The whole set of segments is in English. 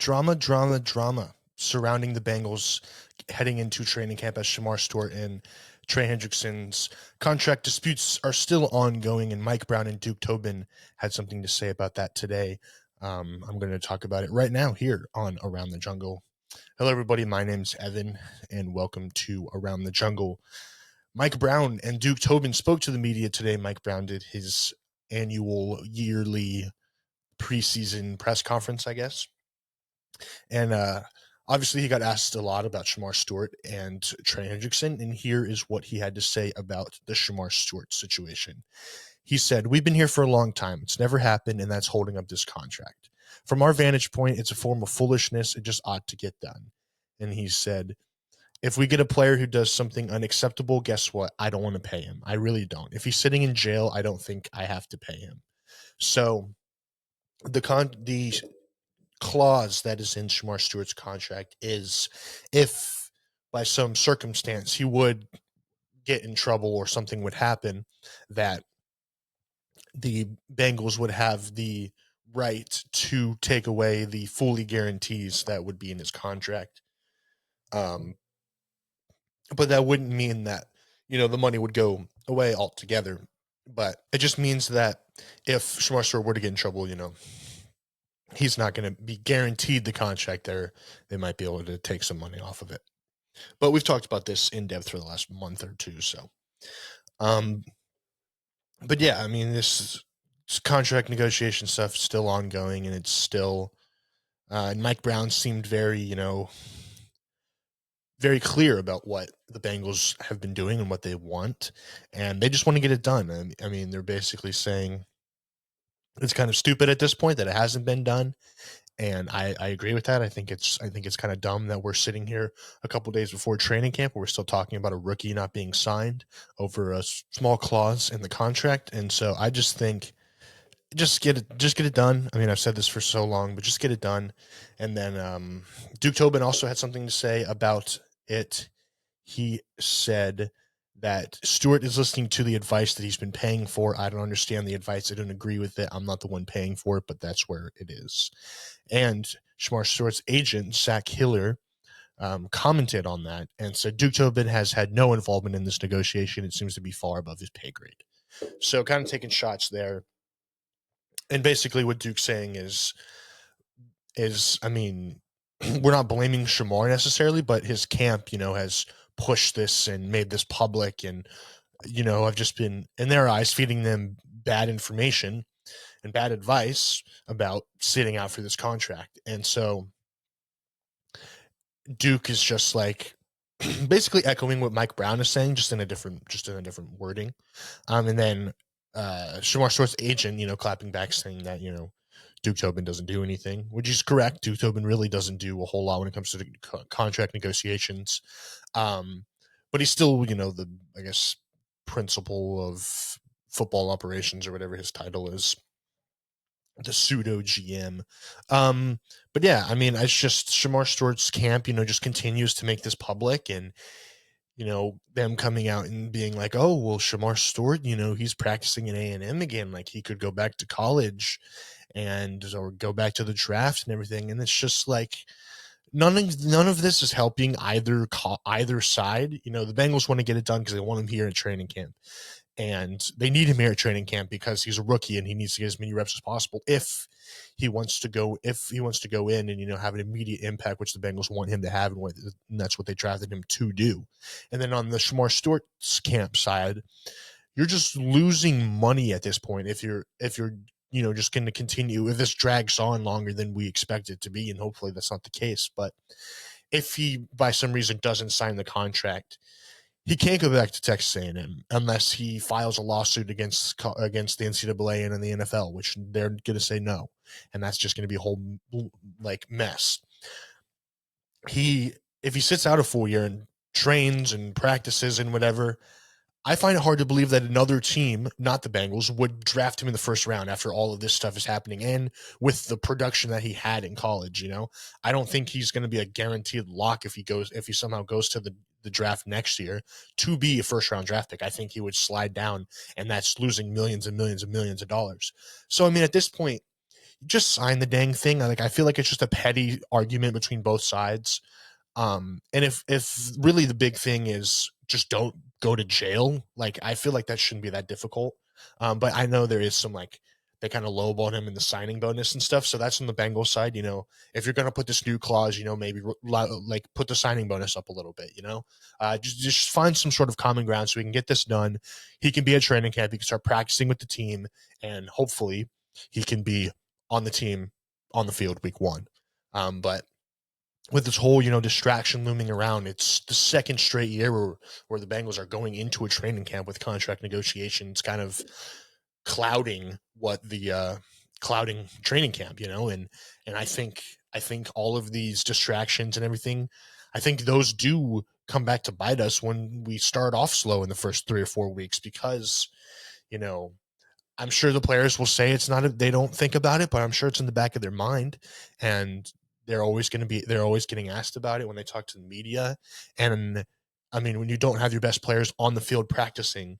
Drama surrounding the Bengals heading into training camp as Shemar Stewart and Trey Hendrickson's contract disputes are still ongoing, and Mike Brown and Duke Tobin had something to say about that today. I'm going to talk about it right now here on Around the Jungle. Hello, everybody. My name's Evan, and welcome to Around the Jungle. Mike Brown and Duke Tobin spoke to the media today. Mike Brown did his annual yearly preseason press conference, I guess. And obviously, he got asked a lot about Shemar Stewart and Trey Hendrickson, and here is what he had to say about the Shemar Stewart situation. He said, "We've been here for a long time. It's never happened, and that's holding up this contract. From our vantage point, it's a form of foolishness. It just ought to get done." And he said, "If we get a player who does something unacceptable, guess what? I don't want to pay him. I really don't. If he's sitting in jail, I don't think I have to pay him." So the clause that is in Shemar Stewart's contract is if by some circumstance he would get in trouble or something would happen, that the Bengals would have the right to take away the fully guarantees that would be in his contract. But that wouldn't mean that, the money would go away altogether. But it just means that if Shemar Stewart were to get in trouble, he's not going to be guaranteed the contract there. They might be able to take some money off of it. But we've talked about this in depth for the last month or two. So, but yeah, I mean, this contract negotiation stuff is still ongoing, and it's still, and Mike Brown seemed very, very clear about what the Bengals have been doing and what they want, and they just want to get it done. I mean, they're basically saying it's kind of stupid at this point that it hasn't been done, and I agree with that. I think it's kind of dumb that we're sitting here a couple days before training camp where we're still talking about a rookie not being signed over a small clause in the contract. And so I just think just get it done. I mean, I've said this for so long, but just get it done. And then Duke Tobin also had something to say about it. He said that Stewart is listening to the advice that he's been paying for. I don't understand the advice. I don't agree with it. I'm not the one paying for it, but that's where it is. And Shemar Stewart's agent, Zach Hiller, commented on that and said Duke Tobin has had no involvement in this negotiation. It seems to be far above his pay grade. So kind of taking shots there. And basically what Duke's saying is, I mean, we're not blaming Shemar necessarily, but his camp, has pushed this and made this public, and I've just been in their eyes feeding them bad information and bad advice about sitting out for this contract. And so Duke is just like basically echoing what Mike Brown is saying, just in a different wording. And then Shemar Stewart's agent, clapping back saying that, Duke Tobin doesn't do anything, which is correct. Duke Tobin really doesn't do a whole lot when it comes to the contract negotiations. But he's still, the, I guess, principal of football operations or whatever his title is, the pseudo GM. But yeah, I mean, it's just Shemar Stewart's camp, just continues to make this public, and, them coming out and being like, oh, well, Shemar Stewart, he's practicing in A&M again. Like, he could go back to college or go back to the draft and everything. And it's just like, none of this is helping either side. The Bengals want to get it done because they want him here at training camp, and they need him here at training camp because he's a rookie and he needs to get as many reps as possible if he wants to go in and have an immediate impact, which the Bengals want him to have, and that's what they drafted him to do. And then on the Shemar Stewart's camp side, you're just losing money at this point if you're just going to continue, if this drags on longer than we expect it to be, and hopefully that's not the case. But if he, by some reason, doesn't sign the contract, he can't go back to Texas A&M unless he files a lawsuit against the NCAA and the NFL, which they're going to say no, and that's just going to be a whole mess. If he sits out a full year and trains and practices and whatever, I find it hard to believe that another team, not the Bengals, would draft him in the first round after all of this stuff is happening and with the production that he had in college. I don't think he's going to be a guaranteed lock if he somehow goes to the draft next year to be a first round draft pick. I think he would slide down, and that's losing millions and millions and millions of dollars. So, I mean, at this point, just sign the dang thing. Like, I feel like it's just a petty argument between both sides. And if really the big thing is just don't go to jail, like, I feel like that shouldn't be that difficult. But I know there is some, like, they kind of lowballed him in the signing bonus and stuff. So that's on the Bengals side. If you're going to put this new clause, maybe like put the signing bonus up a little bit, just find some sort of common ground so we can get this done. He can be at training camp. He can start practicing with the team, and hopefully he can be on the team on the field week 1. But with this whole, distraction looming around, it's the second straight year where the Bengals are going into a training camp with contract negotiations kind of clouding clouding training camp, and I think all of these distractions and everything, I think those do come back to bite us when we start off slow in the first 3 or 4 weeks, because, I'm sure the players will say they don't think about it, but I'm sure it's in the back of their mind, and they're always getting asked about it when they talk to the media. And I mean, when you don't have your best players on the field practicing,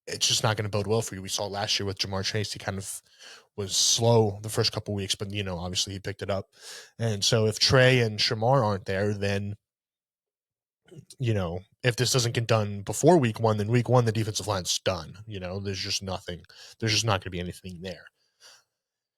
it's just not going to bode well for you. We saw last year with Shemar Chase, he kind of was slow the first couple weeks, but obviously he picked it up. And so if Trey and Shemar aren't there, then if this doesn't get done before week 1, then week 1 the defensive line's done. There's just nothing. There's just not going to be anything there.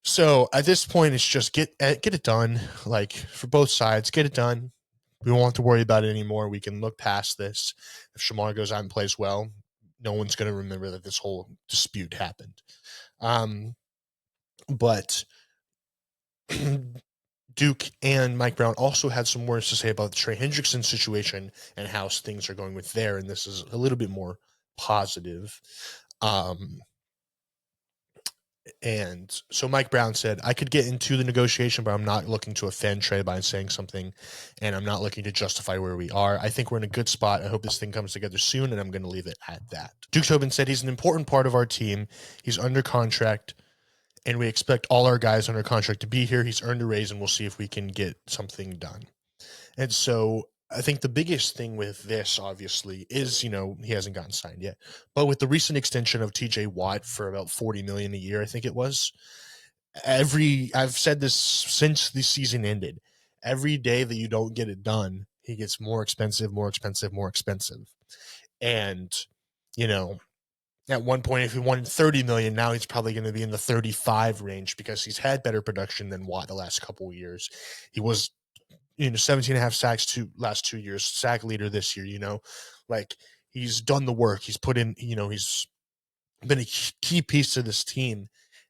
So at this point, it's just get it done. Like, for both sides, get it done. We won't have to worry about it anymore. We can look past this. If Shemar goes out and plays well, no one's going to remember that this whole dispute happened. But Duke and Mike Brown also had some words to say about the Trey Hendrickson situation and how things are going with there, and this is a little bit more positive. And so Mike Brown said, I could get into the negotiation, but I'm not looking to offend Trey by saying something, and I'm not looking to justify where we are. I think we're in a good spot. I hope this thing comes together soon, and I'm going to leave it at that. Duke Tobin said he's an important part of our team. He's under contract, and we expect all our guys under contract to be here. He's earned a raise, and we'll see if we can get something done. And so I think the biggest thing with this, obviously, is, he hasn't gotten signed yet. But with the recent extension of TJ Watt for about $40 million a year, I think it was, I've said this since the season ended, every day that you don't get it done, he gets more expensive, more expensive, more expensive. And, at one point, if he wanted $30 million, now he's probably going to be in the 35 range because he's had better production than Watt the last couple of years. He was 17 and a half sacks last 2 years, sack leader this year, like, he's done the work. He's put in, he's been a key piece to this team,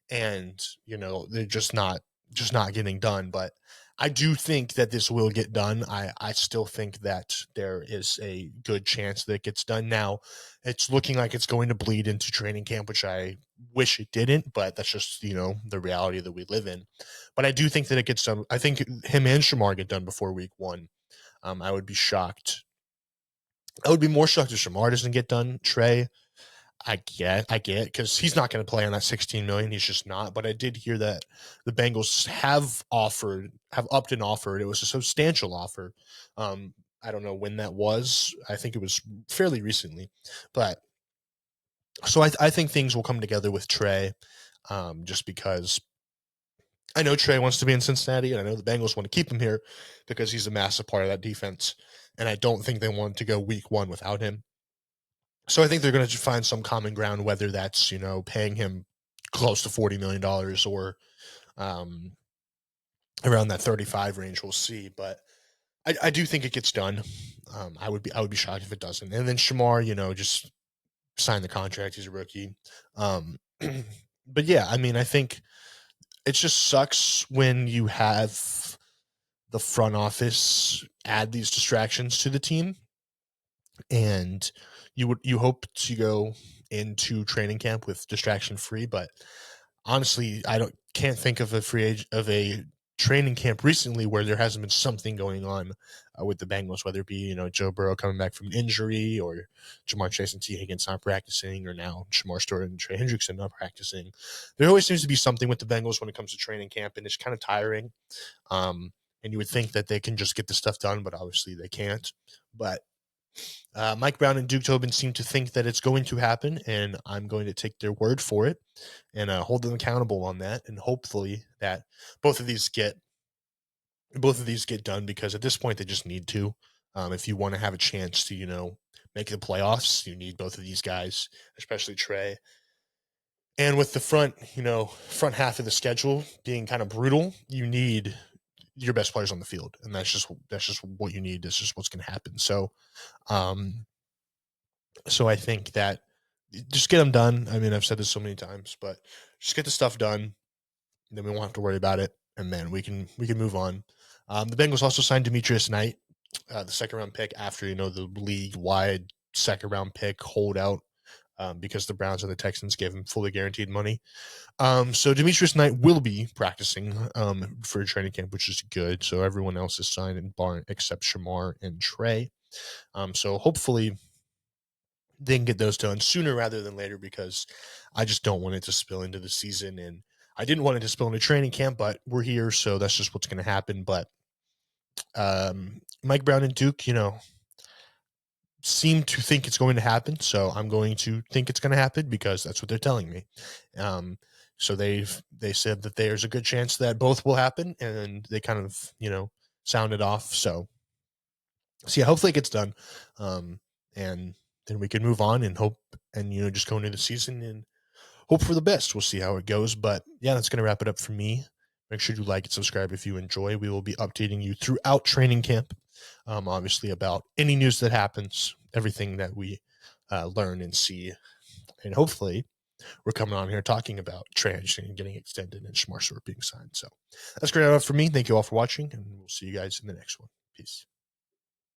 and, they're just not getting done. But I do think that this will get done. I still think that there is a good chance that it gets done. Now, it's looking like it's going to bleed into training camp, which I wish it didn't, but that's just, the reality that we live in. But I do think that it gets done. I think him and Shemar get done before week 1. I would be shocked. I would be more shocked if Shemar doesn't get done. Trey, I get, because he's not going to play on that $16 million. He's just not. But I did hear that the Bengals have upped and offered. It was a substantial offer. I don't know when that was. I think it was fairly recently. But so I think things will come together with Trey, just because I know Trey wants to be in Cincinnati, and I know the Bengals want to keep him here because he's a massive part of that defense. And I don't think they want to go week 1 without him. So I think they're going to find some common ground, whether that's, paying him close to $40 million or around that 35 range. We'll see. But I do think it gets done. I would be shocked if it doesn't. And then Shemar, just sign the contract. He's a rookie. But yeah, I mean, I think it just sucks when you have the front office add these distractions to the team, and you hope to go into training camp with distraction free. But honestly, can't think of a training camp recently where there hasn't been something going on with the Bengals, whether it be Joe Burrow coming back from injury, or Jamar Chase and T. Higgins not practicing, or now Shemar Stewart and Trey Hendrickson not practicing. There always seems to be something with the Bengals when it comes to training camp, and it's kind of tiring. And you would think that they can just get the stuff done, but obviously they can't. But Mike Brown and Duke Tobin seem to think that it's going to happen, and I'm going to take their word for it and hold them accountable on that. And hopefully that both of these get done, because at this point they just need to. If you want to have a chance to, make the playoffs, you need both of these guys, especially Trey. And with the front half of the schedule being kind of brutal, you need your best players on the field, and that's just what you need. That's just what's going to happen. Um, so I think that just get them done. I mean, I've said this so many times, but just get the stuff done, then we won't have to worry about it, and then we can move on. The Bengals also signed Demetrius Knight, the second round pick, after the league wide second round pick holdout, because the Browns and the Texans gave him fully guaranteed money. So Demetrius Knight will be practicing for training camp, which is good. So everyone else is signed in barn except Shemar and Trey. So hopefully they can get those done sooner rather than later, because I just don't want it to spill into the season, and I didn't want it to spill into training camp, but we're here, so that's just what's going to happen. But Mike Brown and Duke, seem to think it's going to happen, so I'm going to think it's going to happen because that's what they're telling me. So they said that there's a good chance that both will happen, and they kind of sounded off. So yeah, hopefully it gets done, and then we can move on and hope, and just go into the season and hope for the best. We'll see how it goes, but yeah, that's going to wrap it up for me. Make sure you like and subscribe if you enjoy. We will be updating you throughout training camp, obviously, about any news that happens, everything that we learn and see, and hopefully we're coming on here talking about Trey Hendrickson and getting extended and Shemar Stewart being signed. So that's great enough for me. Thank you all for watching, and we'll see you guys in the next one. Peace.